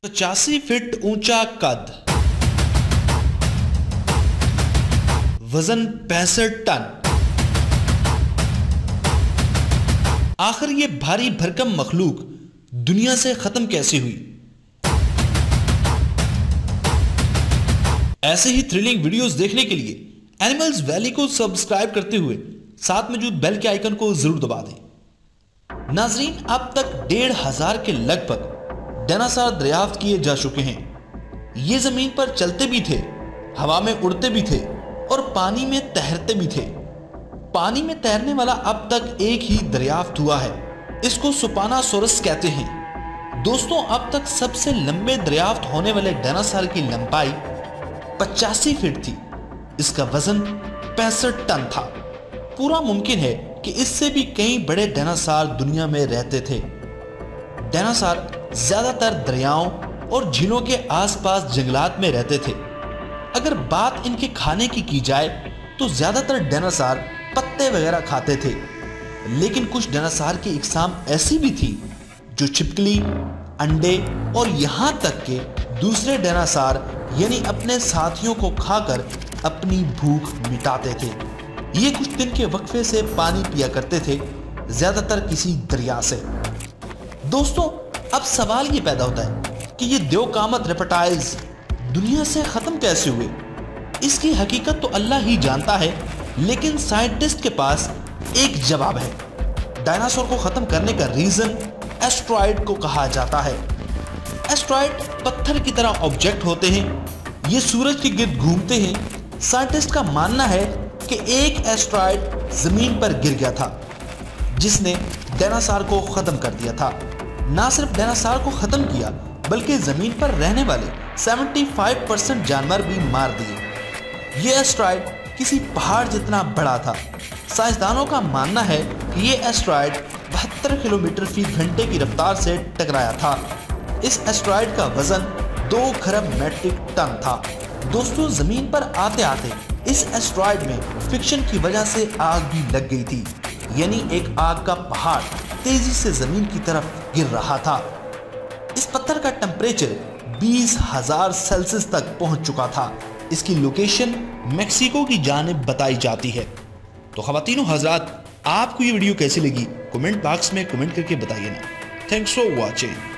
85 feet ऊंचा कद, वजन 65 टन। आखिर ये भारी भरकम मखलूक दुनिया से खत्म कैसे हुई? ऐसे ही थ्रिलिंग वीडियोस देखने के लिए एनिमल्स वैली को सब्सक्राइब करते हुए साथ मौजूद बेल के आइकन को जरूर दबा दें। नाजरीन, अब तक 1500 के लगभग डायनासोर दरियाफ्त किए जा चुके हैं। ये जमीन पर चलते भी थे, हवा में उड़ते भी थे और पानी में तैरते भी थे। पानी में तैरने वाला अब तक एक ही दरियाफ्त हुआ है, इसको सुपानासोरस कहते हैं। दोस्तों, अब तक सबसे लंबे दरियाफ्त होने वाले डायनासोर की लंबाई 85 फीट थी। इसका वजन 65 टन था। पूरा मुमकिन है कि इससे भी कई बड़े डायनासोर दुनिया में रहते थे। डायनासोर ज्यादातर दरियाओं और झीलों के आसपास जंगलात में रहते थे। अगर बात इनके खाने की जाए तो ज्यादातर डायनासोर पत्ते वगैरह खाते थे, लेकिन कुछ डायनासोर की इकसाम ऐसी भी थी जो छिपकली, अंडे और यहां तक के दूसरे डायनासोर यानी अपने साथियों को खाकर अपनी भूख मिटाते थे। ये कुछ दिन के वक्फे से पानी पिया करते थे, ज्यादातर किसी दरिया से। दोस्तों, अब सवाल ये पैदा होता है कि ये देवकामत रेप्टाइल्स दुनिया से खत्म कैसे हुए? इसकी हकीकत तो अल्लाह ही जानता है, लेकिन साइंटिस्ट के पास एक जवाब है। डायनासोर को खत्म करने का रीजन एस्ट्रॉइड को कहा जाता है। एस्ट्रॉइड पत्थर की तरह ऑब्जेक्ट होते हैं, ये सूरज के गिर्द घूमते हैं। साइंटिस्ट का मानना है कि एक एस्ट्रॉइड जमीन पर गिर गया था जिसने डायनासोर को खत्म कर दिया था। ना सिर्फ डायनासोर को खत्म किया, बल्कि जमीन पर रहने वाले 75% जानवर भी मार दिए। ये एस्ट्रॉइड किसी पहाड़ जितना बड़ा था। साइंसदानों का मानना है कि ये एस्ट्रॉइड 72 किलोमीटर फी घंटे की रफ्तार से टकराया था। इस एस्ट्रॉइड का वजन 2 खरब मेट्रिक टन था। दोस्तों, जमीन पर आते आते इस एस्ट्रॉइड में फ्रिक्शन की वजह से आग भी लग गई थी, यानी एक आग का पहाड़ तेजी से जमीन की तरफ गिर रहा था। इस पत्थर का टेम्परेचर 20,000 सेल्सियस तक पहुंच चुका था। इसकी लोकेशन मेक्सिको की जानिब बताई जाती है। तो ख़वातीनो हज़रात, आपको ये वीडियो कैसी लगी? कमेंट बॉक्स में कमेंट करके बताइए ना। Thanks for watching.